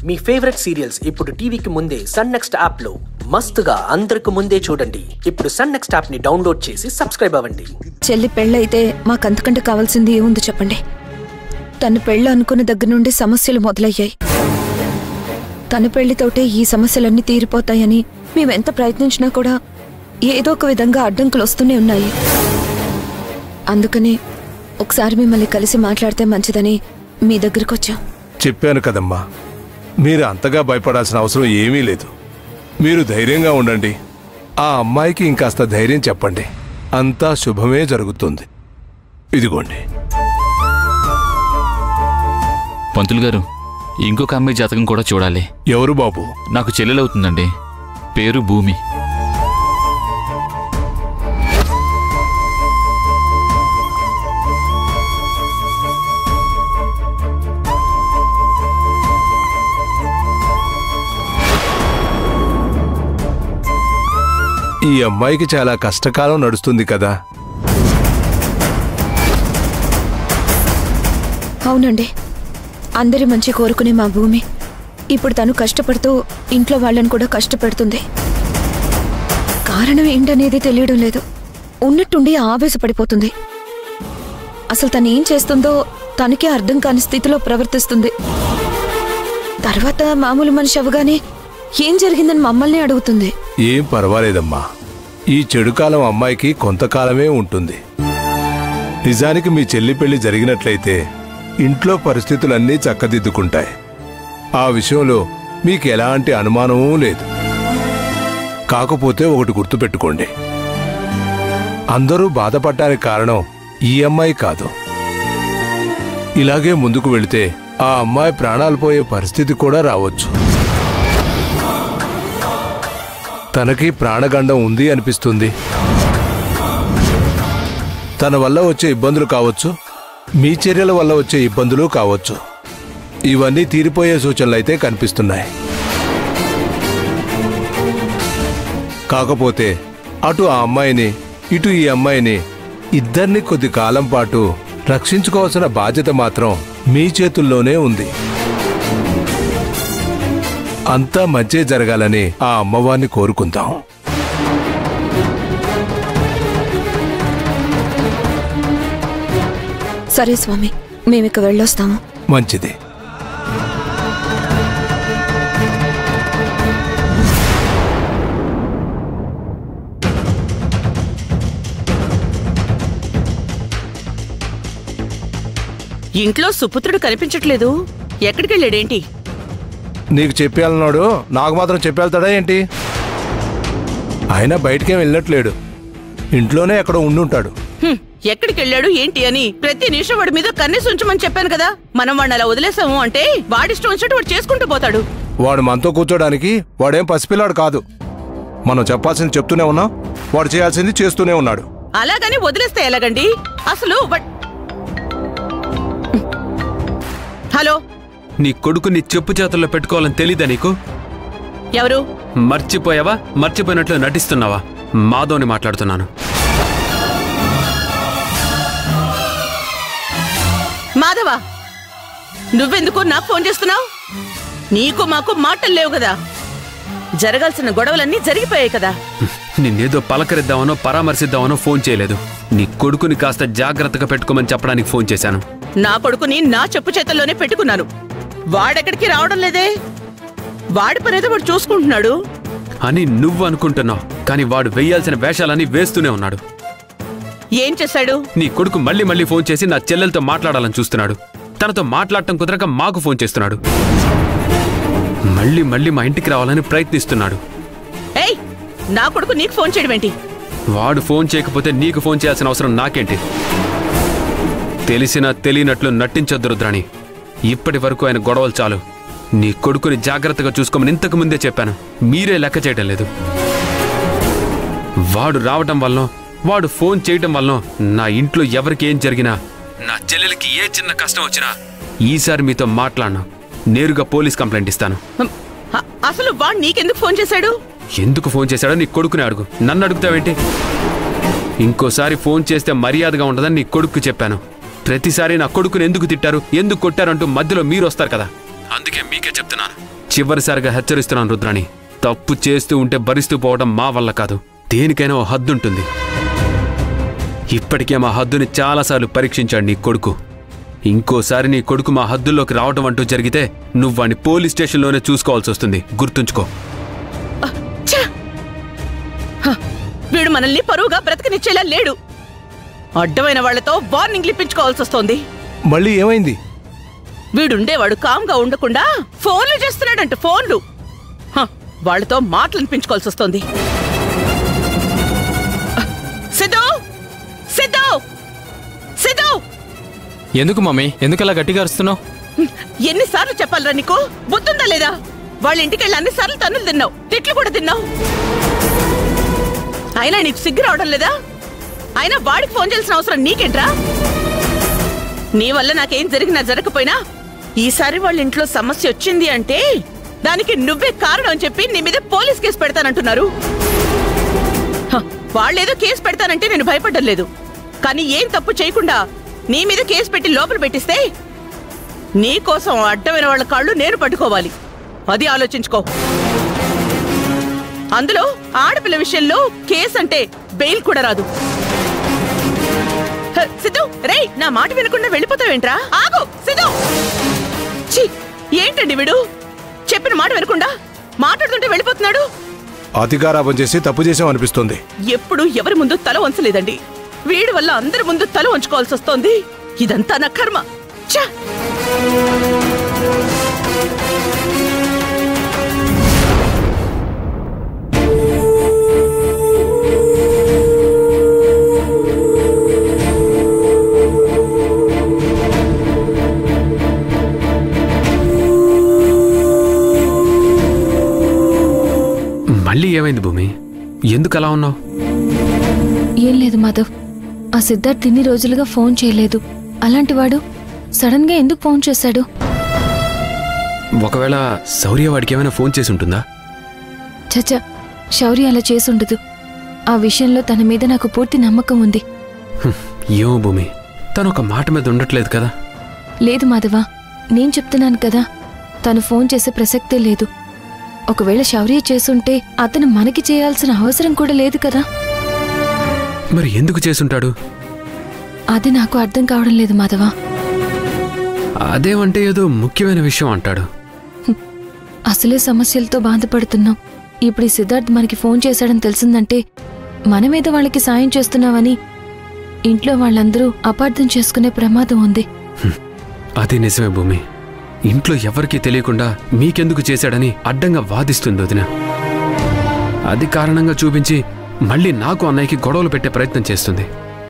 మీ favourite serials ఇప్పుడు టీవీకి ముందే సన్ నెక్స్ట్ యాప్ లో మస్తుగా అందరికి ముందే చూడండి. ఇప్పుడు సన్ నెక్స్ట్ యాప్ ని డౌన్లోడ్ చేసి సబ్స్క్రైబ్ అవ్వండి. చెల్లి పెళ్ళైతే మాకంతకంటే కావాల్సింది ఏముంది చెప్పండి. తన పెళ్ళి అనుకున్న దగ్గర నుండి సమస్యలు మొదలయ్యాయి. తన పెళ్లితోటే ఈ సమస్యలన్నీ తీరిపోతాయని మేమెంత ప్రయత్నించినా కూడా ఏదో ఒక విధంగా అడ్డంకులు వస్తూనే ఉన్నాయి. అందుకనే ఒకసారి మిమ్మల్ని కలిసి మాట్లాడితే మంచిదని మీ దగ్గరకు వచ్చాం. చెప్పాను కదమ్మా, మీరు అంతగా భయపడాల్సిన అవసరం ఏమీ లేదు. మీరు ధైర్యంగా ఉండండి. ఆ అమ్మాయికి ఇంకాస్త ధైర్యం చెప్పండి. అంతా శుభమే జరుగుతుంది. ఇదిగోండి. పంతులు గారు, ఇంకొక అమ్మాయి జాతకం కూడా చూడాలి. ఎవరు బాబు? నాకు చెల్లెలవుతుందండి. పేరు భూమి. ఈ అమ్మాయికి చాలా కష్టకాలం నడుస్తుంది కదా. అవునండి, అందరి మంచి కోరుకునే మా భూమి ఇప్పుడు తను కష్టపడుతూ ఇంట్లో వాళ్ళని కూడా కష్టపెడుతుంది. కారణం ఏంటనేది తెలియడం లేదు. ఉన్నట్టుండి ఆవేశపడిపోతుంది. అసలు తను ఏం చేస్తుందో తనకే అర్థం కాని స్థితిలో ప్రవర్తిస్తుంది. తర్వాత మామూలు మనిషి అవగానే ఏం జరిగిందని మమ్మల్ని అడుగుతుంది. ఏం పర్వాలేదమ్మా, ఈ చెడు కాలం అమ్మాయికి కొంతకాలమే ఉంటుంది. నిజానికి మీ చెల్లి పెళ్లి జరిగినట్లయితే ఇంట్లో పరిస్థితులన్నీ చక్కదిద్దుకుంటాయి. ఆ విషయంలో మీకు ఎలాంటి అనుమానమూ లేదు. కాకపోతే ఒకటి గుర్తుపెట్టుకోండి, అందరూ బాధపడటానికి కారణం ఈ అమ్మాయి కాదు. ఇలాగే ముందుకు వెళితే ఆ అమ్మాయి ప్రాణాలు పోయే పరిస్థితి కూడా రావచ్చు. తనకి ప్రాణగండం ఉంది అనిపిస్తుంది. తన వల్ల వచ్చే ఇబ్బందులు కావచ్చు, మీ చర్యల వల్ల వచ్చే ఇబ్బందులు కావచ్చు. ఇవన్నీ తీరిపోయే సూచనలైతే కనిపిస్తున్నాయి. కాకపోతే అటు ఆ అమ్మాయిని ఇటు ఈ అమ్మాయిని ఇద్దరిని కొద్ది కాలం పాటు రక్షించుకోవాల్సిన బాధ్యత మాత్రం మీ చేతుల్లోనే ఉంది. అంతా మంచే జరగాలని ఆ అమ్మవారిని కోరుకుందాం. సరే స్వామి, మేమిక వెళ్ళొస్తాము. మంచిది. ఇంట్లో సుపుత్రుడు కనిపించట్లేదు. ఎక్కడికి వెళ్ళాడేంటి? నీకు చెప్పేయాలన్నాడు, నాకు మాత్రం చెప్పేళ్తాడా ఏంటి? ఆయన బయటికేం వెళ్ళట్లేడు, ఇంట్లోనే ఎక్కడో ఉండుంటాడు. ఎక్కడికి వెళ్ళాడు ఏంటి అని ప్రతి నిమిషం వాడి మీద కన్నేసి ఉంచమని చెప్పాను కదా. మనం వాడిని అలా వదిలేసాము అంటే వాడిష్టం వచ్చినట్టు వాడు చేసుకుంటూ పోతాడు. వాడు మనతో కూర్చోడానికి వాడేం పసిపిల్లాడు కాదు. మనం చెప్పాల్సింది చెప్తూనే ఉన్నాం, వాడు చేయాల్సింది చేస్తూనే ఉన్నాడు. అలాగని వదిలేస్తే ఎలాగండి? అసలు హలో, నీ కొడుకుని చెప్పు చేతుల్లో పెట్టుకోవాలని తెలీదా నీకు? ఎవరు? మర్చిపోయావా? మర్చిపోయినట్లు నటిస్తున్నావా? మాధవ్ని మాట్లాడుతున్నాను. మాధవా, నువ్వెందుకు నాకు ఫోన్ చేస్తున్నావు? నీకు మాకు మాటలు లేవు కదా. జరగాల్సిన గొడవలన్నీ జరిగిపోయాయి కదా. నిన్నేదో పలకరిద్దామనో పరామర్శిద్దామనో ఫోన్ చేయలేదు. నీ కొడుకుని కాస్త జాగ్రత్తగా పెట్టుకోమని చెప్పడానికి ఫోన్ చేశాను. నా కొడుకుని నా చెప్పు చేతుల్లోనే పెట్టుకున్నాను. వాడెక్కడికి రావడం లేదే. వాడి పనేదో వాడు చూసుకుంటున్నాడు అని నువ్వు అనుకుంటున్నావు, కానీ వాడు వేయాల్సిన వేషాలన్నీ వేస్తూనే ఉన్నాడు. ఏం చేశాడు? నీ కొడుకు మళ్ళీ మళ్ళీ ఫోన్ చేసి నా చెల్లెలతో మాట్లాడాలని చూస్తున్నాడు. తనతో మాట్లాడటం కుదరక మాకు ఫోన్ చేస్తున్నాడు. మళ్ళీ మళ్ళీ మా ఇంటికి రావాలని ప్రయత్నిస్తున్నాడు. ఏయ్, నా కొడుకు నీకు ఫోన్ చేయడం ఏంటి? వాడు ఫోన్ చేయకపోతే నీకు ఫోన్ చేయాల్సిన అవసరం నాకేంటి? తెలిసినా తెలియనట్లు నటించొద్దు రుద్రాణి. ఇప్పటి వరకు ఆయన గొడవలు చాలు. నీ కొడుకుని జాగ్రత్తగా చూసుకోమని ఇంతకు ముందే చెప్పాను. మీరే లెక్క చేయటం లేదు. వాడు రావటం వల్ల, వాడు ఫోన్ చేయటం వల్ల నా ఇంట్లో ఎవరికి ఏం జరిగినా, నా చెల్లెలకి ఏ చిన్న కష్టం వచ్చినా ఈసారి మీతో మాట్లాడను. నేరుగా పోలీస్ కంప్లైంట్ ఇస్తాను. అసలు వాడు నీకెందుకు ఫోన్ చేశాడు? ఎందుకు ఫోన్ చేశాడో నీ కొడుకుని అడుగు, నన్ను అడుగుతావేంటి? ఇంకోసారి ఫోన్ చేస్తే మర్యాదగా ఉండదని నీ కొడుకు చెప్పాను. ప్రతిసారి నా కొడుకుని ఎందుకు తిట్టారు, ఎందుకు కొట్టారంటూ మధ్యలో మీరు వస్తారు కదా. అందుకే మీకే చెప్తున్నాను, చివరిసారిగా హెచ్చరిస్తున్నాను రుద్రాణి. తప్పు చేస్తూ ఉంటే భరిస్తూ పోవడం మా వల్ల కాదు. దేనికైనా ఓ హద్దుంటుంది. ఇప్పటికే మా హద్దుని చాలాసార్లు పరీక్షించాడు నీ కొడుకు. ఇంకోసారి నీ కొడుకు మా హద్దుల్లోకి రావడం అంటూ జరిగితే నువ్వాణ్ణి పోలీస్ స్టేషన్లోనే చూసుకోవాల్సి వస్తుంది, గుర్తుంచుకో. వీడు మనల్ని పరువుగా బ్రతకనిచ్చేలా లేడు. అడ్డమైన వాళ్లతో వార్నింగ్ ఇప్పించుకోవాల్సి వస్తోంది. మళ్ళీ ఏమైంది? వీడుండేవాడు కామ్గా ఉండకుండా ఫోన్లు చేస్తున్నాడంట. ఫోన్లు వాళ్లతో మాటలు అనిపించుకోవాల్సి వస్తోంది. సిద్ధు, సిద్ధు, సిద్ధు! ఎందుకు మమ్మీ, ఎందుకలా గట్టిగా అరుస్తున్నావు? ఎన్నిసార్లు చెప్పాలరా నీకు? బుద్ధుందా లేదా? వాళ్ళ ఇంటికెళ్ళి అన్నిసార్లు తన్నులు తిన్నావు, తిట్లు కూడా తిన్నావు. అయినా నీకు సిగ్గు రావడం లేదా? అయినా వాడికి ఫోన్ చేయాల్సిన అవసరం నీకేంట్రా? నీ వల్ల నాకేం జరిగినా జరగకపోయినా ఈసారి వాళ్ళ ఇంట్లో సమస్య వచ్చింది అంటే దానికి నువ్వే కారణం అని చెప్పి నీ మీద పోలీస్ కేసు పెడతానంటున్నారు. వాళ్ళేదో కేసు పెడతానంటే నేను భయపడ్డం లేదు, కానీ ఏం తప్పు చేయకుండా నీ మీద కేసు పెట్టి లోపల పెట్టిస్తే నీ కోసం అడ్డమైన వాళ్ళ కాళ్ళు నేను పట్టుకోవాలి. అది ఆలోచించుకో. అందులో ఆడపిల్ల విషయంలో కేసు అంటే బెయిల్ కూడా రాదు. సిద్ధు, రే, నా మాట వినకుండా వెళ్ళిపోతావేంట్రా? ఆగు సిద్ధు! ఛీ, ఏంటండి వీడు చెప్పిన మాట వినకుండా మాట్లాడుతుంటే వెళ్ళిపోతున్నాడు. అతిగారాపం చేసి తప్పు చేసాం అనిపిస్తుంది. ఎప్పుడు ఎవరి ముందు తల వంచలేదండి. వీడి వల్ల అందరి ముందు తల వంచుకోవాల్సి వస్తోంది. ఇదంతా నా కర్మ. ఛ! మళ్ళీ ఏమైంది భూమి? ఎందుకు అలా ఉన్నావు? ఏం లేదు మాధవ్, ఆ సిద్ధార్థ్ ఇన్ని రోజులుగా ఫోన్ చేయలేదు. అలాంటి వాడు సడన్ గా ఎందుకు ఫోన్ చేశాడు? ఒకవేళ శౌర్య వాడికి ఏమైనా ఫోన్ చేసి ఉంటుందా? చచ్చా, శౌర్య అలా చేసుండదు. ఆ విషయంలో తన మీద నాకు పూర్తి నమ్మకం ఉంది. ఏమో భూమి, తను ఒక మాట మీద ఉండట్లేదు కదా. లేదు మాధవ, నేను చెప్తున్నాను కదా, తను ఫోన్ చేసే ప్రసక్తే లేదు. ఒకవేళ శౌర్య చేసుంటే అతను మనకి చేయాల్సిన అవసరం కూడా లేదు కదా. మరి ఎందుకు చేసుంటాడు? అది నాకు అర్థం కావడం లేదు మాధవ. అదేమంటే ఏదో ముఖ్యమైన విషయం అంటాడు. అసలే సమస్యలతో బాధపడుతున్నాం. ఇప్పుడు ఈ సిద్ధార్థ్ మనకి ఫోన్ చేశాడని తెలిసిందంటే మనమేదో వాళ్ళకి సాయం చేస్తున్నామని ఇంట్లో వాళ్ళందరూ అపార్థం చేసుకునే ప్రమాదం ఉంది. అది నిజమే భూమి. ఇంట్లో ఎవరికీ తెలియకుండా మీకెందుకు చేశాడని అడ్డంగా వాదిస్తుంది వదిన. అది కారణంగా చూపించి మళ్ళీ నాకు అన్నయ్యకి గొడవలు పెట్టే ప్రయత్నం చేస్తుంది.